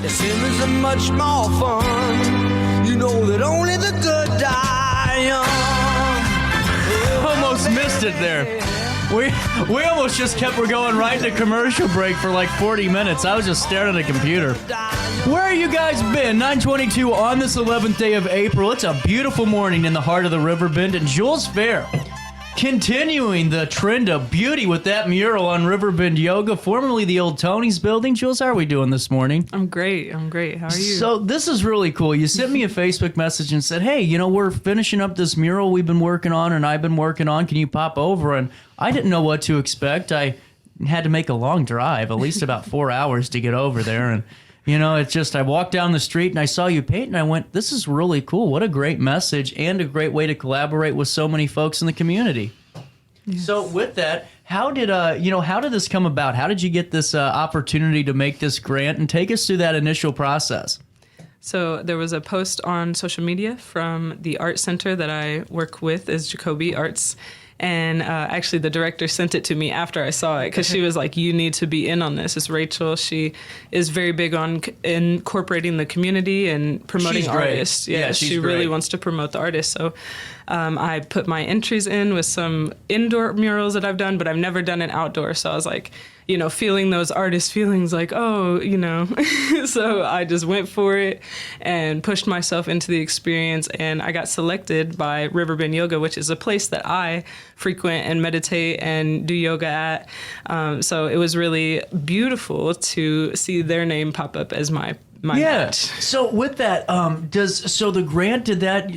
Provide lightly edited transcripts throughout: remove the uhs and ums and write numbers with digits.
It seems so much more fun. You know that only the good die young. Almost missed it there. We almost just kept going right into commercial break for like 40 minutes. I was just staring at a computer. Where are you guys been? 9:22 on this 11th day of April. It's a beautiful morning in the heart of the Riverbend, and Jules Fair continuing the trend of beauty with that mural on Riverbend Yoga, formerly the old Tony's building. Jules, how are we doing this morning? I'm great. How are you? So this is really cool. You sent me a Facebook message and said, hey, we're finishing up this mural we've been working on and I've been working on. Can you pop over? And I didn't know what to expect. I had to make a long drive, at least about 4 hours to get over there. And it's just, I walked down the street and I saw you paint and I went, this is really cool. What a great message and a great way to collaborate with so many folks in the community. Yes. So with that, how did this come about? How did you get this opportunity to make this grant, and take us through that initial process? So there was a post on social media from the art center that I work with, is Jacoby Arts. And actually, the director sent it to me after I saw it, because she was like, you need to be in on this. It's Rachel. She is very big on incorporating the community and promoting artists. Yeah, she really wants to promote the artists. So I put my entries in with some indoor murals that I've done, but I've never done an outdoor. So I was like, feeling those artist feelings like, so I just went for it and pushed myself into the experience. And I got selected by Riverbend Yoga, which is a place that I frequent and meditate and do yoga at. So it was really beautiful to see their name pop up as my match. So with that, the grant,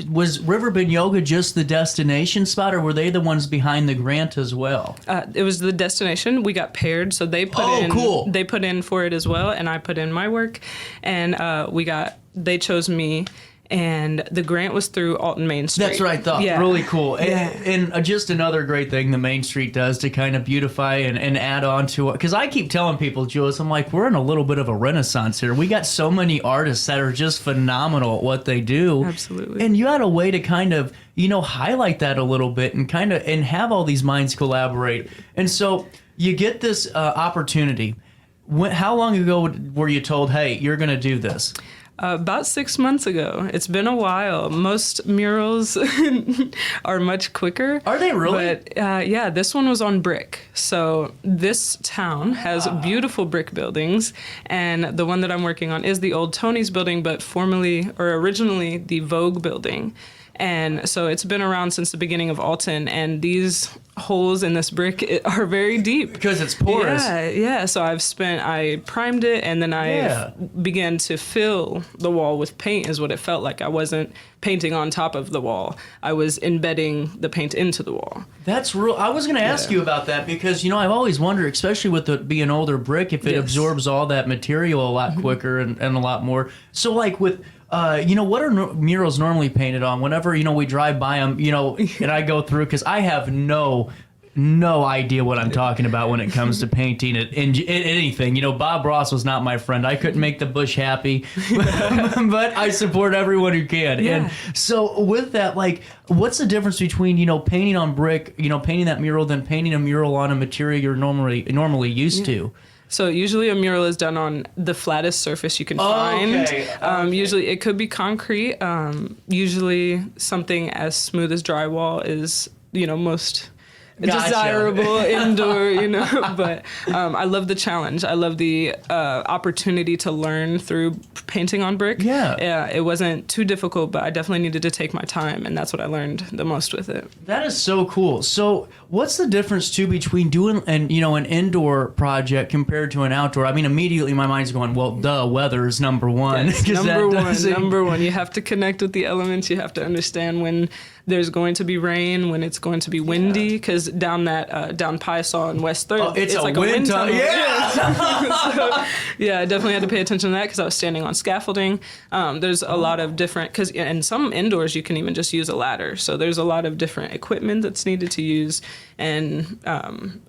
was Riverbend Yoga just the destination spot, or were they the ones behind the grant as well? It was the destination. We got paired, so they put in for it as well, and I put in my work, and they chose me. And the grant was through Alton Main Street. That's what I thought. Yeah. Really cool. Yeah. And just another great thing the Main Street does to kind of beautify and add on to it. Because I keep telling people, Jules, I'm like, we're in a little bit of a renaissance here. We got so many artists that are just phenomenal at what they do. Absolutely. And you had a way to kind of, highlight that a little bit and and have all these minds collaborate. And so you get this opportunity. How long ago were you told, hey, you're going to do this? About 6 months ago. It's been a while. Most murals are much quicker. Are they really? But this one was on brick. So this town has beautiful brick buildings, and the one that I'm working on is the old Tony's building, but originally the Vogue building. And so it's been around since the beginning of Alton, and these holes in this brick are very deep. Because it's porous. Yeah. So I primed it, and then I began to fill the wall with paint, is what it felt like. I wasn't painting on top of the wall. I was embedding the paint into the wall. That's real. I was going to ask you about that, because, I've always wondered, especially with it being older brick, if it absorbs all that material a lot quicker and a lot more. So like with... what are murals normally painted on? Whenever, we drive by them, and I go through, because I have no idea what I'm talking about when it comes to painting it in anything. Bob Ross was not my friend. I couldn't make the bush happy, but I support everyone who can. Yeah. And so with that, like, what's the difference between, painting on brick, painting that mural, than painting a mural on a material you're normally used to? So usually a mural is done on the flattest surface you can find. Okay. Usually it could be concrete. Usually something as smooth as drywall is, most desirable indoor, but I love the challenge. I love the opportunity to learn through painting on brick. Yeah, it wasn't too difficult, but I definitely needed to take my time, and that's what I learned the most with it. That is so cool. So what's the difference too between doing an indoor project compared to an outdoor? I mean, immediately my mind's going, well, weather is number one. Yes, number one. You have to connect with the elements. You have to understand when there's going to be rain, when it's going to be windy, because down Piesaw and West 3rd, it's like a wind tunnel. Yeah. So, I definitely had to pay attention to that, because I was standing on scaffolding. There's a lot of different, because in some indoors you can even just use a ladder. So there's a lot of different equipment that's needed to use, and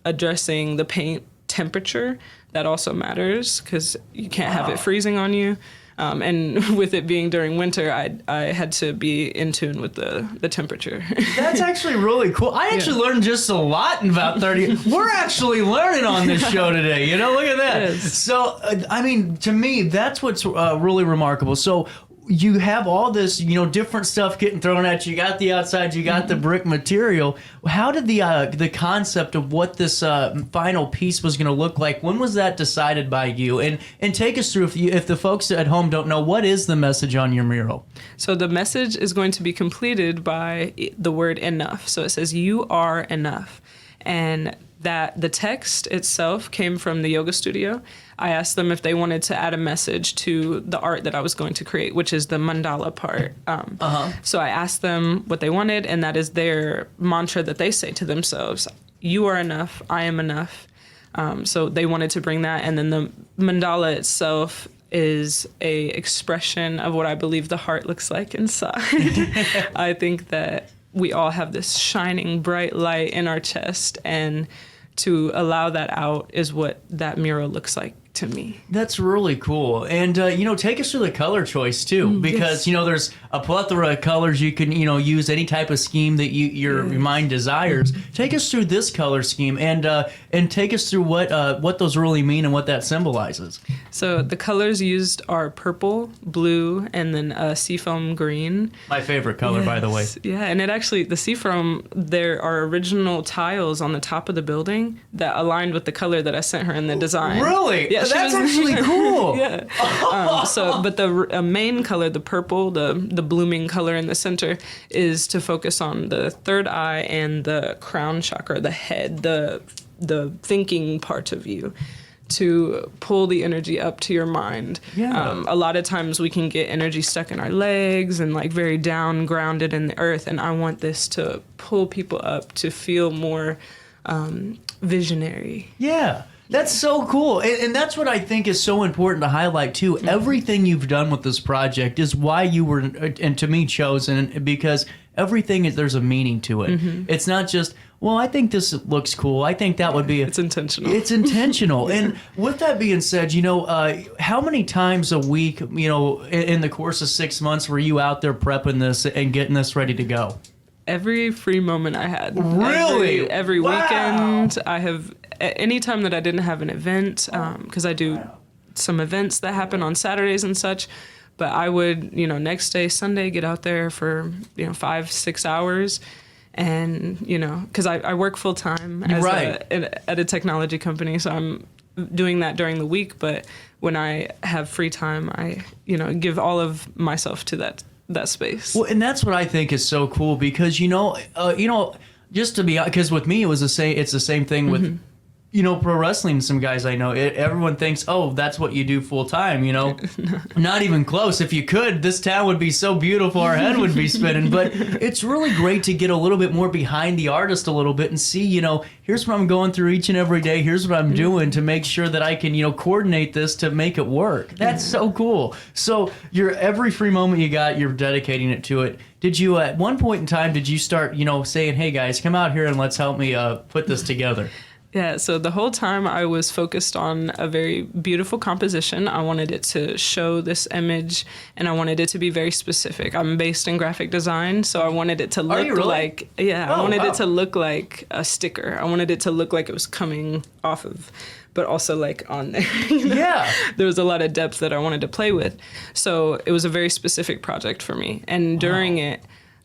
addressing the paint temperature, that also matters, because you can't have it freezing on you. And with it being during winter, I had to be in tune with the temperature. That's actually really cool. I actually learned just a lot in about 30. We're actually learning on this show today. Look at that. Yes. So, I mean, to me, that's what's really remarkable. So, you have all this, different stuff getting thrown at you. You got the outside, you got the brick material. How did the concept of what this final piece was going to look like? When was that decided by you? And take us through, if the folks at home don't know, what is the message on your mural? So the message is going to be completed by the word enough. So it says, "You are enough," and that the text itself came from the yoga studio. I asked them if they wanted to add a message to the art that I was going to create, which is the mandala part. So I asked them what they wanted, and that is their mantra that they say to themselves: "You are enough, I am enough." So they wanted to bring that, and then the mandala itself is a expression of what I believe the heart looks like inside. I think that we all have this shining bright light in our chest, and to allow that out is what that mural looks like to me. That's really cool. And, take us through the color choice, too, because, there's a plethora of colors you can, use any type of scheme that your mind desires. Take us through this color scheme and take us through what those really mean and what that symbolizes. So the colors used are purple, blue, and then seafoam green. My favorite color, by the way. Yeah, and the seafoam, there are original tiles on the top of the building that aligned with the color that I sent her in the design. Really? Yeah, that's actually cool. Yeah. But the main color, the purple, the blooming color in the center, is to focus on the third eye and the crown chakra, the head, the thinking part of you, to pull the energy up to your mind. Yeah. A lot of times we can get energy stuck in our legs and like very down, grounded in the earth, and I want this to pull people up to feel more visionary. Yeah. That's so cool. And that's what I think is so important to highlight, too. Everything you've done with this project is why you were, and to me, chosen, because everything there's a meaning to it. It's not just, well, I think this looks cool. I think that would be... It's intentional. It's intentional. And with that being said, how many times a week, in the course of 6 months, were you out there prepping this and getting this ready to go? Every free moment I had. Really? Every Wow. weekend. I have, any time that I didn't have an event, because I do some events that happen on Saturdays and such, but I would, next day, Sunday, get out there for, 5-6 hours. And, because I work full time at a technology company, so I'm doing that during the week. But when I have free time, I, give all of myself to that space. Well, and that's what I think is so cool because just to be, because with me it's the same thing with pro wrestling. Some guys I know, everyone thinks, oh, that's what you do full time. Not even close. If you could, this town would be so beautiful, our head would be spinning. But it's really great to get a little bit more behind the artist a little bit and see, here's what I'm going through each and every day. Here's what I'm doing to make sure that I can, coordinate this to make it work. That's so cool. So every free moment you got, you're dedicating it to it. Did you, at one point in time, start, saying, hey guys, come out here and let's help me put this together? Yeah, so the whole time I was focused on a very beautiful composition. I wanted it to show this image, and I wanted it to be very specific. I'm based in graphic design, so I wanted it to look like, I wanted it to look like a sticker. I wanted it to look like it was coming off of, but also like on there. Yeah. There was a lot of depth that I wanted to play with. So it was a very specific project for me. And during it,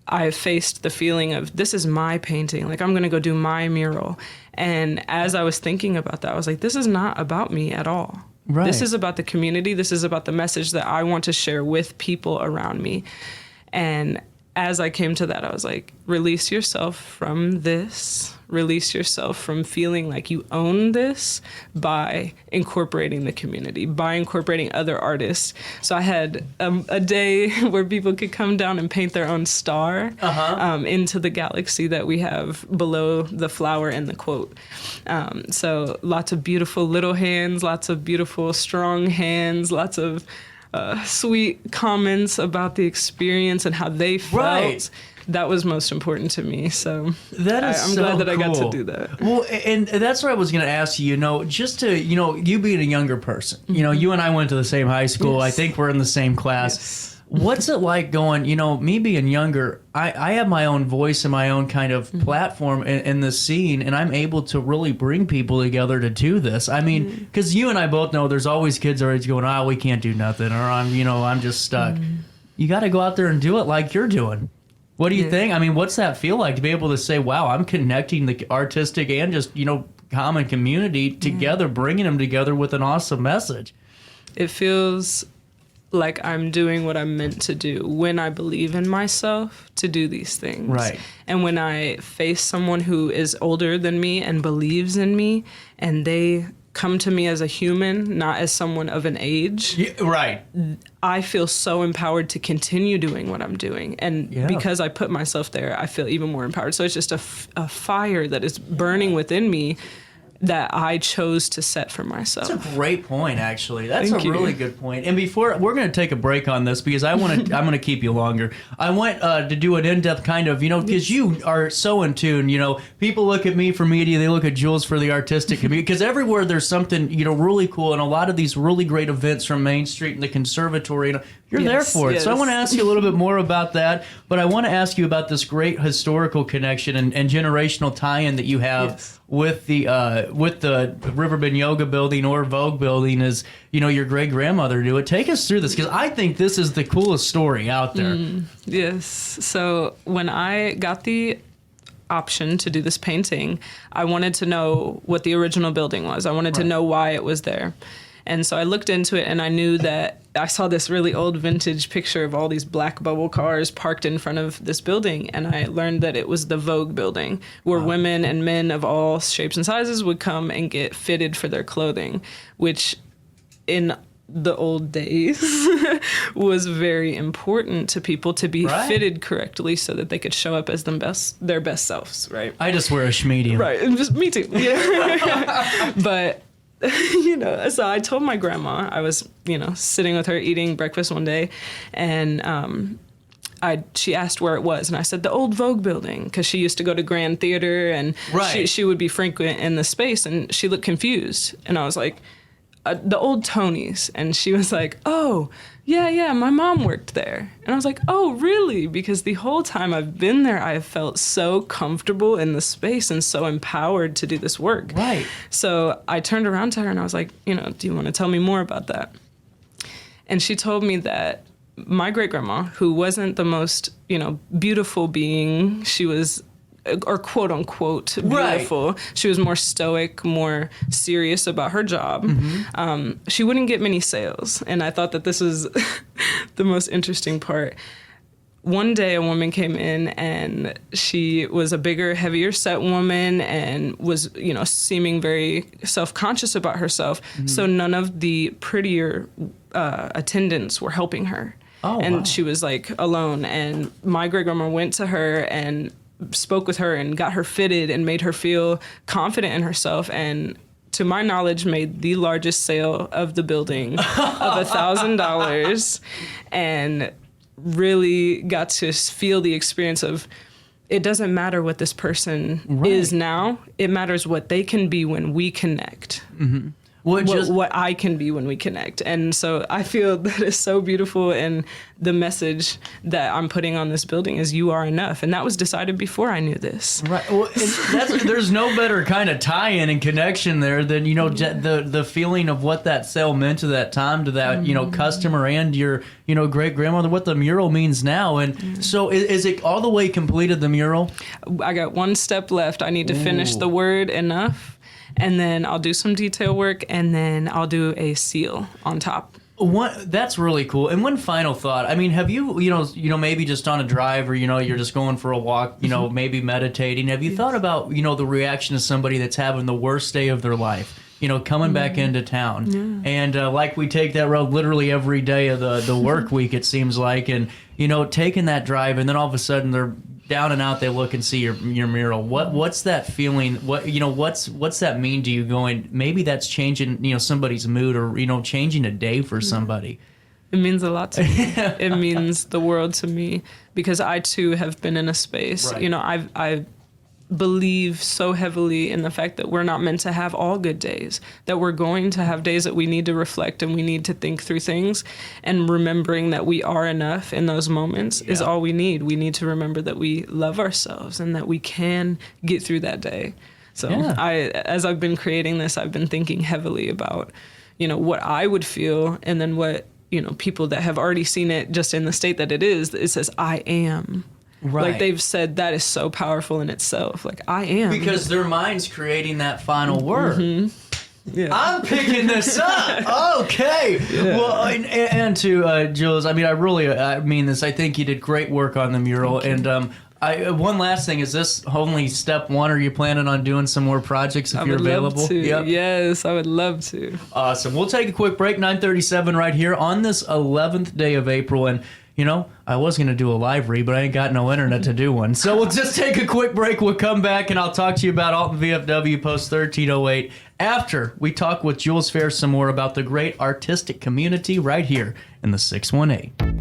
I faced the feeling of, this is my painting. Like, I'm going to go do my mural. And as I was thinking about that, I was like, this is not about me at all. Right. This is about the community. This is about the message that I want to share with people around me. And as I came to that, I was like, release yourself from this. Release yourself from feeling like you own this by incorporating the community, by incorporating other artists. So I had a day where people could come down and paint their own star into the galaxy that we have below the flower and the quote. So lots of beautiful little hands, lots of beautiful strong hands, lots of sweet comments about the experience and how they felt. Right. that was most important to me. So that is I'm glad that I got to do that. Well, and that's what I was going to ask you, just to, you being a younger person, you and I went to the same high school. Yes. I think we're in the same class. Yes. What's it like going, me being younger, I have my own voice and my own kind of platform in the scene, and I'm able to really bring people together to do this. I mean, because you and I both know there's always kids our age going, we can't do nothing, or I'm just stuck. You got to go out there and do it like you're doing. What do you think? I mean, what's that feel like to be able to say, wow, I'm connecting the artistic and just, common community together, bringing them together with an awesome message? It feels like I'm doing what I'm meant to do when I believe in myself to do these things. Right. And when I face someone who is older than me and believes in me, and they come to me as a human, not as someone of an age. Yeah, right. I feel so empowered to continue doing what I'm doing. And because I put myself there, I feel even more empowered. So it's just a fire that is burning within me that I chose to set for myself. That's a great point, actually. That's Thank you. Really good point. And before we're going to take a break on this because I'm going to keep you longer. I want to do an in-depth kind of, because you are so in tune. People look at me for media, they look at Jules for the artistic community. Because everywhere there's something really cool, and a lot of these really great events from Main Street and the Conservatory. You're there for it. Yes. So I want to ask you a little bit more about that. But I want to ask you about this great historical connection and generational tie-in that you have with the Riverbend Yoga building or Vogue building, is your great grandmother knew it. Take us through this, because I think this is the coolest story out there. Yes. So when I got the option to do this painting, I wanted to know what the original building was. I wanted to know why it was there. And so I looked into it, and I knew that I saw this really old vintage picture of all these black bubble cars parked in front of this building. And I learned that it was the Vogue building, where women and men of all shapes and sizes would come and get fitted for their clothing, which in the old days was very important to people to be fitted correctly so that they could show up as their best selves, right? I just wear a schmedium. Right, and just me too. Yeah. But so I told my grandma, I was, sitting with her eating breakfast one day, and she asked where it was, and I said the old Vogue building, because she used to go to Grand Theater, and she would be frequent in the space, and she looked confused, and I was like, the old Tony's, and she was like, oh, yeah, my mom worked there. And I was like, oh, really? Because the whole time I've been there, I have felt so comfortable in the space and so empowered to do this work. Right. So I turned around to her and I was like, do you want to tell me more about that? And she told me that my great-grandma, who wasn't the most, beautiful being, she was, or quote unquote beautiful. She was more stoic, more serious about her job. She wouldn't get many sales. And I thought that this was the most interesting part. One day a woman came in, and she was a bigger, heavier set woman and was, seeming very self-conscious about herself. So none of the prettier attendants were helping her. And she was like alone. And my great-grandma went to her and spoke with her and got her fitted and made her feel confident in herself, and to my knowledge made the largest sale of the building of $1,000, and really got to feel the experience of, it doesn't matter what this person is now, it matters what they can be when we connect. What I can be when we connect. And so I feel that is so beautiful, and the message that I'm putting on this building is you are enough. And that was decided before I knew this. Right. Well, there's no better kind of tie-in and connection there than, the feeling of what that sale meant to that time, to that, customer and your, great-grandmother, what the mural means now. And so is it all the way completed, the mural? I got one step left. I need to finish the word enough, and then I'll do some detail work, and then I'll do a seal on top. That's really cool. And one final thought. I mean, have you, maybe just on a drive, or, you're just going for a walk, maybe meditating. Have you thought about, the reaction of somebody that's having the worst day of their life, coming back into town? And like we take that road literally every day of the work week, it seems like, and, taking that drive, and then all of a sudden they're down and out, they look and see your mural. What's that feeling? What's that mean to you? Going, maybe that's changing somebody's mood, or changing a day for somebody. It means a lot to me. It means the world to me because I too have been in a space. Right. You know, I believe so heavily in the fact that we're not meant to have all good days, that we're going to have days that we need to reflect and we need to think through things, and remembering that we are enough in those moments is all we need. We need to remember that we love ourselves and that we can get through that day. So as I've been creating this, I've been thinking heavily about, you know, what I would feel, and then what, you know, people that have already seen it just in the state that it says, I am. Right. Like they've said that is so powerful in itself. Like, I am. Because their mind's creating that final word. Mm-hmm. Yeah. I'm picking this up. Okay. Yeah. Well, and to Jules, I mean, I mean this. I think you did great work on the mural. And one last thing, is this only step one? Are you planning on doing some more projects if you're available? Love to. Yep. Yes, I would love to. Awesome. We'll take a quick break, 9:37 right here on this 11th day of April. And you know, I was going to do a live read, but I ain't got no internet to do one. So we'll just take a quick break. We'll come back, and I'll talk to you about Alton VFW Post 1308 after we talk with Jules Fair some more about the great artistic community right here in the 618.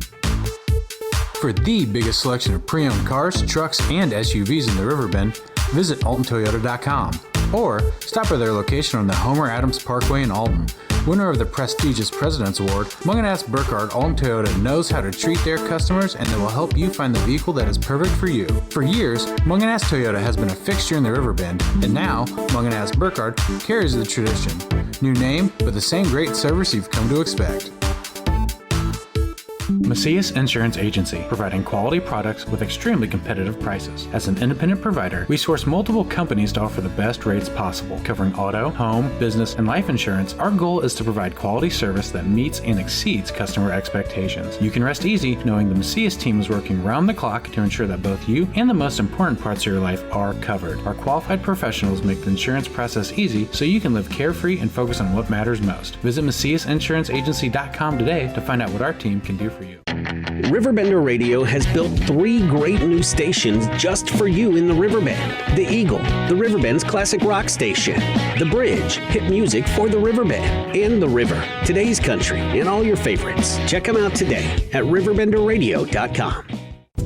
For the biggest selection of pre-owned cars, trucks, and SUVs in the Riverbend, visit AltonToyota.com or stop by their location on the Homer Adams Parkway in Alton. Winner of the prestigious President's Award, Mungan Burkhardt Alton Toyota knows how to treat their customers, and they will help you find the vehicle that is perfect for you. For years, Mungan Toyota has been a fixture in the Riverbend, and now Mungan Burkhardt carries the tradition. New name, but the same great service you've come to expect. Macias Insurance Agency, providing quality products with extremely competitive prices. As an independent provider, we source multiple companies to offer the best rates possible. Covering auto, home, business, and life insurance, our goal is to provide quality service that meets and exceeds customer expectations. You can rest easy knowing the Macias team is working round the clock to ensure that both you and the most important parts of your life are covered. Our qualified professionals make the insurance process easy so you can live carefree and focus on what matters most. Visit MaciasInsuranceAgency.com today to find out what our team can do for you. RiverBender Radio has built 3 great new stations just for you in the Riverbend. The Eagle, the Riverbend's classic rock station. The Bridge, hit music for the Riverbend. And The River, today's country, and all your favorites. Check them out today at RiverBenderRadio.com.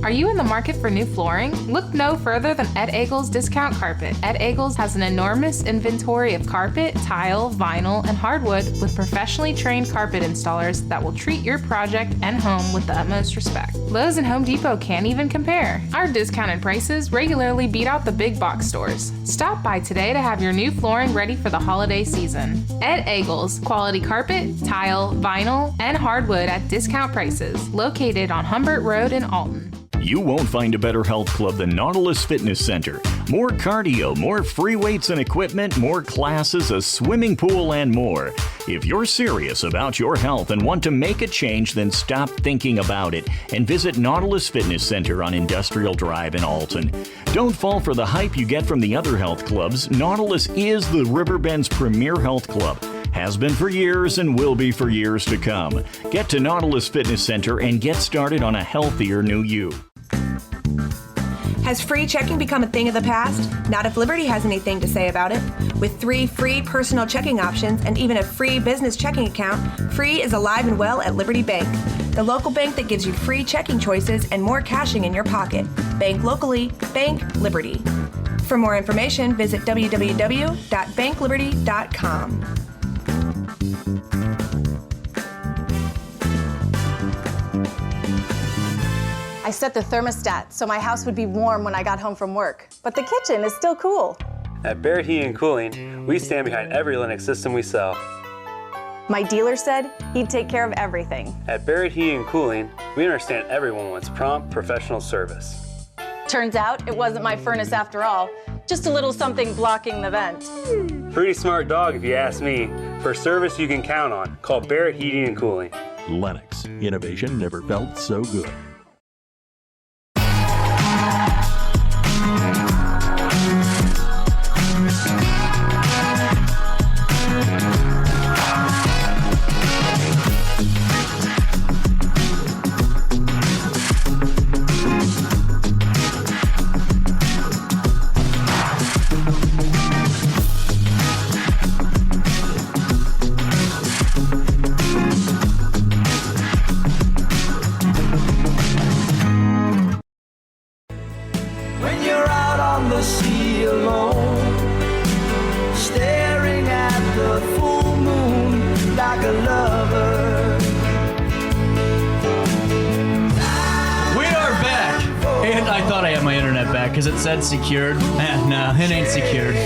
Are you in the market for new flooring? Look no further than Ed Eagles Discount Carpet. Ed Eagles has an enormous inventory of carpet, tile, vinyl, and hardwood with professionally trained carpet installers that will treat your project and home with the utmost respect. Lowe's and Home Depot can't even compare. Our discounted prices regularly beat out the big box stores. Stop by today to have your new flooring ready for the holiday season. Ed Eagles, quality carpet, tile, vinyl, and hardwood at discount prices, located on Humbert Road in Alton. You won't find a better health club than Nautilus Fitness Center. More cardio, more free weights and equipment, more classes, a swimming pool, and more. If you're serious about your health and want to make a change, then stop thinking about it and visit Nautilus Fitness Center on Industrial Drive in Alton. Don't fall for the hype you get from the other health clubs. Nautilus is the Riverbend's premier health club. Has been for years and will be for years to come. Get to Nautilus Fitness Center and get started on a healthier new you. Has free checking become a thing of the past? Not if Liberty has anything to say about it. With 3 free personal checking options and even a free business checking account, Free is alive and well at Liberty Bank, the local bank that gives you free checking choices and more cashing in your pocket. Bank locally, bank Liberty. For more information, visit www.bankliberty.com. I set the thermostat so my house would be warm when I got home from work, but the kitchen is still cool. At Barrett Heating and Cooling, we stand behind every Linux system we sell. My dealer said he'd take care of everything. At Barrett Heating and Cooling, we understand everyone wants prompt, professional service. Turns out it wasn't my furnace after all, just a little something blocking the vent. Pretty smart dog if you ask me. For service you can count on, call Barrett Heating and Cooling. Lennox, innovation never felt so good. because it said secured. No, it ain't secured.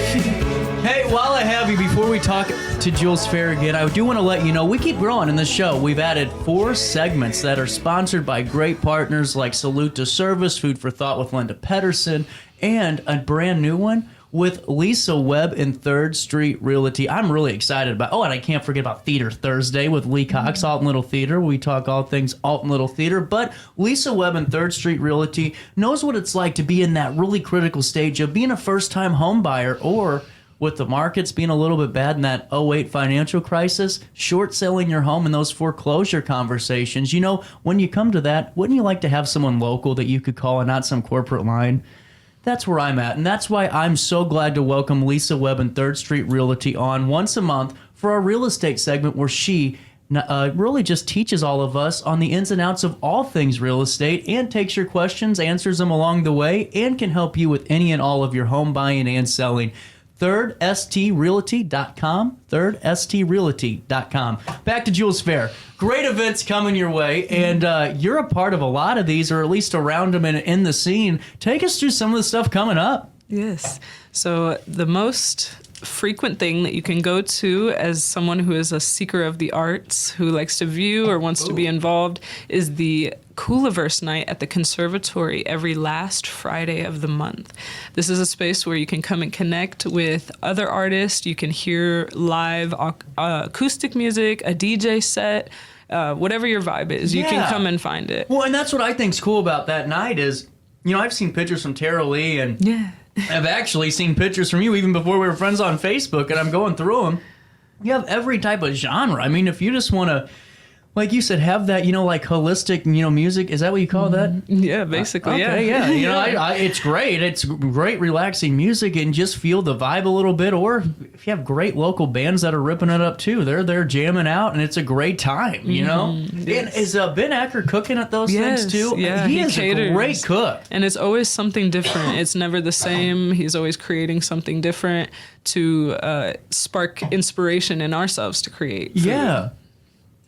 Hey, while I have you, before we talk to Jules Fair again, I do want to let you know we keep growing in this show. We've added 4 segments that are sponsored by great partners like Salute to Service, Food for Thought with Linda Pedersen, and a brand new one with Lisa Webb and 3rd Street Realty. I'm really excited about. Oh, and I can't forget about Theater Thursday with Lee Cox, Alton Little Theater. We talk all things Alton Little Theater. But Lisa Webb and 3rd Street Realty knows what it's like to be in that really critical stage of being a first-time home buyer, or with the markets being a little bit bad in that 08 financial crisis, short selling your home in those foreclosure conversations. You know, when you come to that, wouldn't you like to have someone local that you could call and not some corporate line? That's where I'm at, and that's why I'm so glad to welcome Lisa Webb and 3rd Street Realty on once a month for our real estate segment, where she really just teaches all of us on the ins and outs of all things real estate and takes your questions, answers them along the way, and can help you with any and all of your home buying and selling. 3rdstrealty.com, 3rdstrealty.com. Back to Jules Fair. Great events coming your way, and you're a part of a lot of these, or at least around them and in the scene. Take us through some of the stuff coming up. Yes. So the most frequent thing that you can go to as someone who is a seeker of the arts, who likes to view or wants to be involved, is the Cooliverse Night at the Conservatory every last Friday of the month. This is a space where you can come and connect with other artists. You can hear live acoustic music, a DJ set, whatever your vibe is. You can come and find it. Well, and that's what I think's cool about that night is, you know, I've seen pictures from Tara Lee, and I've actually seen pictures from you even before we were friends on Facebook, and I'm going through them. You have every type of genre. I mean, if you just want to, like you said, have that, you know, like holistic, you know, music. Is that what you call that? Yeah, basically. Okay, yeah. You know, it's great. It's great, relaxing music, and just feel the vibe a little bit. Or if you have great local bands that are ripping it up too, they're there jamming out, and it's a great time. You know. Yes. And is Ben Acker cooking at those things too? Yeah, he is caters. A great cook, and it's always something different. It's never the same. He's always creating something different to spark inspiration in ourselves to create food. Yeah.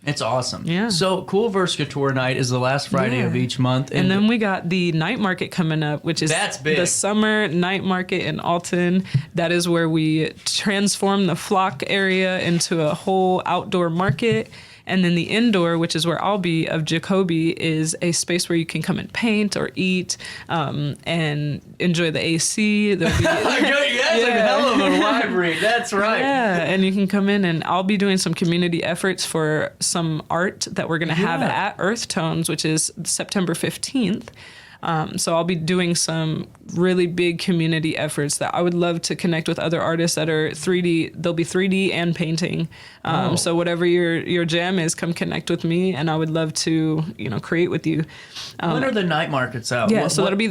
It's awesome. Yeah. So Cooliverse Couture Night is the last Friday of each month. And then we got the night market coming up, which is the summer night market in Alton. That is where we transform the Flock area into a whole outdoor market. And then the indoor, which is where I'll be, of Jacoby, is a space where you can come and paint or eat and enjoy the AC. There'll be, yes, a hell of a library. That's right. Yeah, and you can come in, and I'll be doing some community efforts for some art that we're going to have at Earth Tones, which is September 15th. So I'll be doing some really big community efforts that I would love to connect with other artists that are 3D. They'll be 3D and painting. So whatever your jam is, come connect with me, and I would love to, you know, create with you. When are the night markets out? Yeah, so that'll be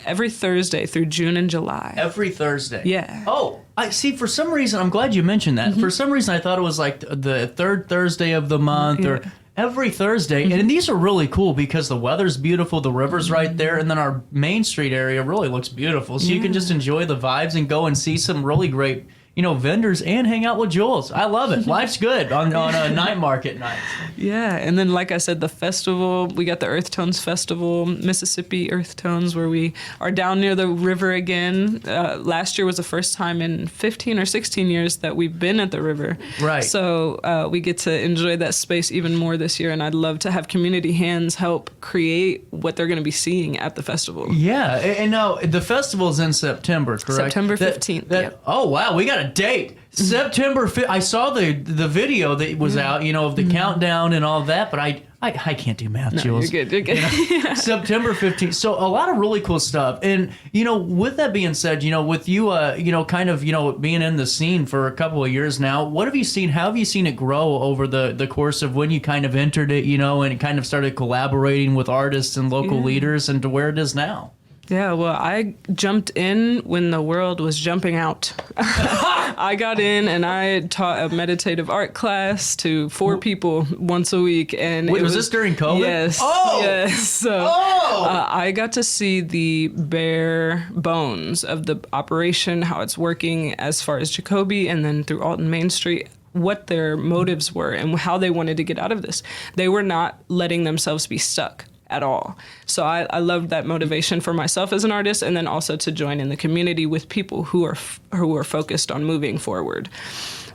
every Thursday through June and July. Every Thursday. Yeah. Oh, I see. For some reason, I'm glad you mentioned that. For some reason, I thought it was like the 3rd Thursday of the month or every Thursday. And these are really cool because the weather's beautiful, the river's right there, and then our Main Street area really looks beautiful. So you can just enjoy the vibes and go and see some really great, you know, vendors and hang out with Jules. I love it. Life's good on a night market night. Yeah, and then like I said, the festival, we got the Earth Tones Festival, Mississippi Earth Tones, where we are down near the river again. Last year was the first time in 15 or 16 years that we've been at the river. Right. So we get to enjoy that space even more this year, and I'd love to have community hands help create what they're going to be seeing at the festival. Yeah, and now the festival's in September, correct? September 15th. Oh, wow, we got a date. September 5th. I saw the video that was out, you know, of the countdown and all that, but I can't do math, Jules. You're good. You know? September 15th. So a lot of really cool stuff. And, you know, with that being said, you know, with you, you know, kind of, you know, being in the scene for a couple of years now, what have you seen? How have you seen it grow over the course of when you kind of entered it, you know, and kind of started collaborating with artists and local leaders and to where it is now? Yeah, well, I jumped in when the world was jumping out. I got in and I taught a meditative art class to 4 people once a week. And wait, was this during COVID? Yes. Oh! Yes. So I got to see the bare bones of the operation, how it's working as far as Jacoby and then through Alton Main Street, what their motives were and how they wanted to get out of this. They were not letting themselves be stuck at all. So I loved that motivation for myself as an artist, and then also to join in the community with people who are focused on moving forward.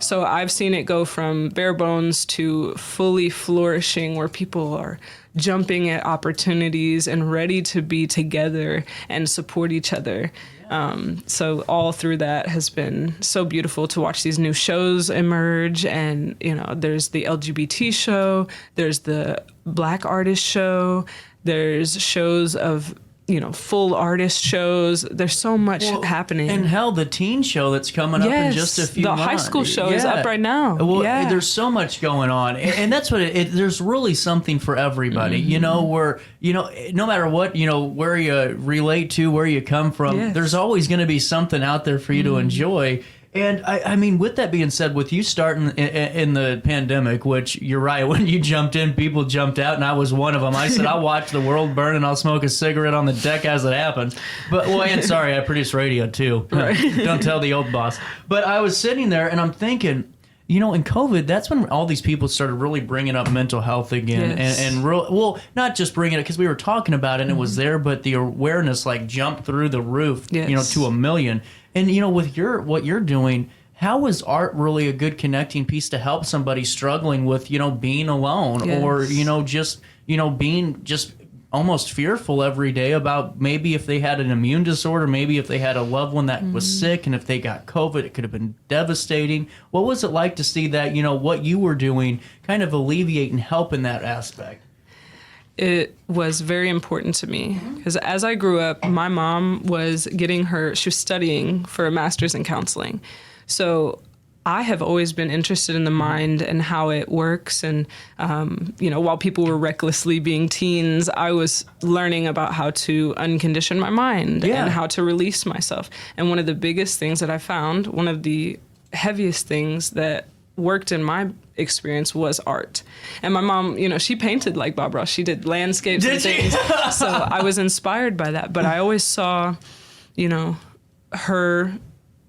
So I've seen it go from bare bones to fully flourishing, where people are jumping at opportunities and ready to be together and support each other. So all through that has been so beautiful to watch these new shows emerge. And, there's the LGBT show, there's the Black artist show, there's shows of, full artist shows. There's so much happening. And hell, the teen show that's coming up in just a few months. The high school show is up right now. Well, there's so much going on. And that's what there's really something for everybody, where, no matter what, where you relate to, where you come from, there's always going to be something out there for you to enjoy. And I mean, with that being said, with you starting in the pandemic, which you're right, when you jumped in, people jumped out, and I was one of them. I said, I'll watch the world burn and I'll smoke a cigarette on the deck as it happens. But, and sorry, I produce radio too. Right. Don't tell the old boss. But I was sitting there and I'm thinking, in COVID, that's when all these people started really bringing up mental health again. Yes. And not just bringing it because we were talking about it and it was there, but the awareness jumped through the roof, to 1 million. And, with what you're doing, how is art really a good connecting piece to help somebody struggling with, being alone or, being just almost fearful every day about maybe if they had an immune disorder, maybe if they had a loved one that was sick, and if they got COVID, it could have been devastating. What was it like to see that, what you were doing kind of alleviate and help in that aspect? It was very important to me because as I grew up, my mom was she was studying for a master's in counseling. So I have always been interested in the mind and how it works. And, while people were recklessly being teens, I was learning about how to uncondition my mind and how to release myself. And one of the biggest things that I found, one of the heaviest things that worked in my experience was art. And my mom, she painted like Bob Ross. She did landscapes and things. So I was inspired by that. But I always saw, her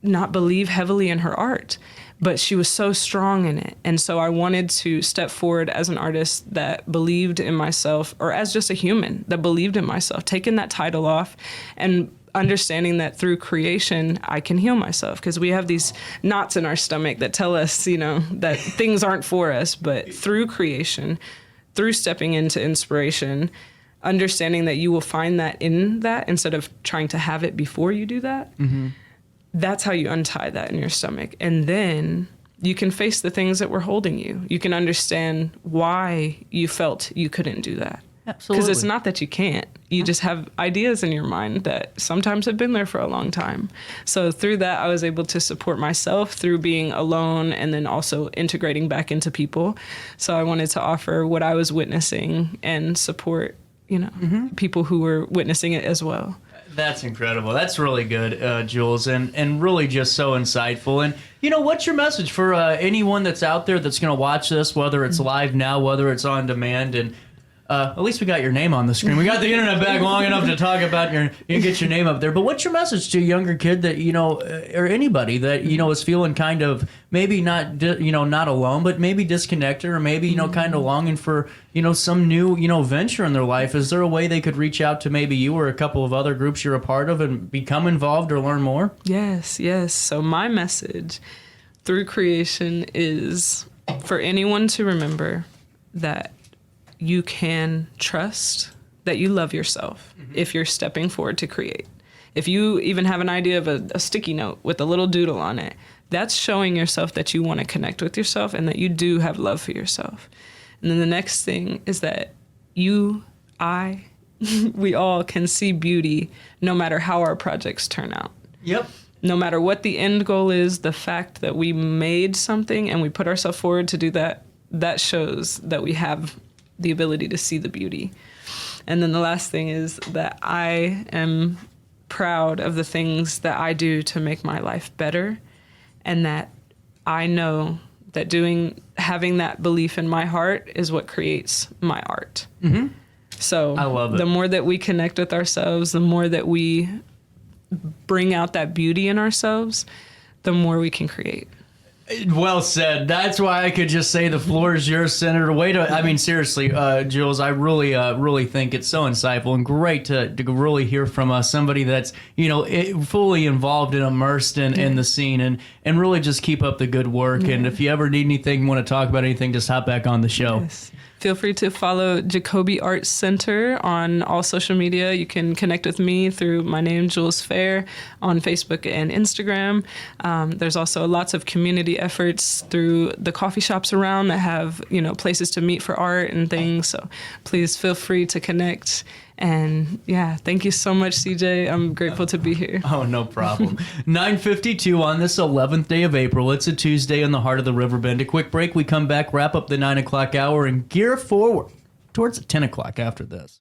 not believe heavily in her art. But she was so strong in it. And so I wanted to step forward as an artist that believed in myself, or as just a human that believed in myself, taking that title off and understanding that through creation, I can heal myself, because we have these knots in our stomach that tell us, that things aren't for us. But through creation, through stepping into inspiration, understanding that you will find that in that instead of trying to have it before you do that, that's how you untie that in your stomach. And then you can face the things that were holding you. You can understand why you felt you couldn't do that. Absolutely. Because it's not that you can't. You just have ideas in your mind that sometimes have been there for a long time. So through that, I was able to support myself through being alone and then also integrating back into people. So I wanted to offer what I was witnessing and support, people who were witnessing it as well. That's incredible. That's really good, Jules, and really just so insightful. And, what's your message for anyone that's out there that's going to watch this, whether it's live now, whether it's on demand? And at least we got your name on the screen. We got the internet back long enough to talk about get your name up there. But what's your message to a younger kid that, or anybody that, is feeling kind of maybe not, not alone, but maybe disconnected, or maybe, kind of longing for, some new, venture in their life? Is there a way they could reach out to maybe you or a couple of other groups you're a part of and become involved or learn more? Yes. So my message through creation is for anyone to remember that you can trust that you love yourself if you're stepping forward to create. If you even have an idea of a sticky note with a little doodle on it, that's showing yourself that you want to connect with yourself and that you do have love for yourself. And then the next thing is that we all can see beauty no matter how our projects turn out. Yep. No matter what the end goal is, the fact that we made something and we put ourselves forward to do that, that shows that we have the ability to see the beauty. And then the last thing is that I am proud of the things that I do to make my life better, and that I know that having that belief in my heart is what creates my art. So I love it. The more that we connect with ourselves, the more that we bring out that beauty in ourselves, the more we can create. Well said. That's why I could just say the floor is yours, Senator. I mean, seriously, Jules, I really think it's so insightful and great to really hear from somebody that's, fully involved and immersed in the scene and really just keep up the good work. Yeah. And if you ever need anything, want to talk about anything, just hop back on the show. Yes. Feel free to follow Jacoby Arts Center on all social media. You can connect with me through my name, Jules Fair, on Facebook and Instagram. There's also lots of community efforts through the coffee shops around that have, places to meet for art and things. So please feel free to connect. And yeah, thank you so much, CJ. I'm grateful to be here. Oh, no problem. 9:52 on this 11th day of April. It's a Tuesday in the heart of the Riverbend. A quick break. We come back, wrap up the 9 o'clock hour, and gear forward towards the 10 o'clock after this.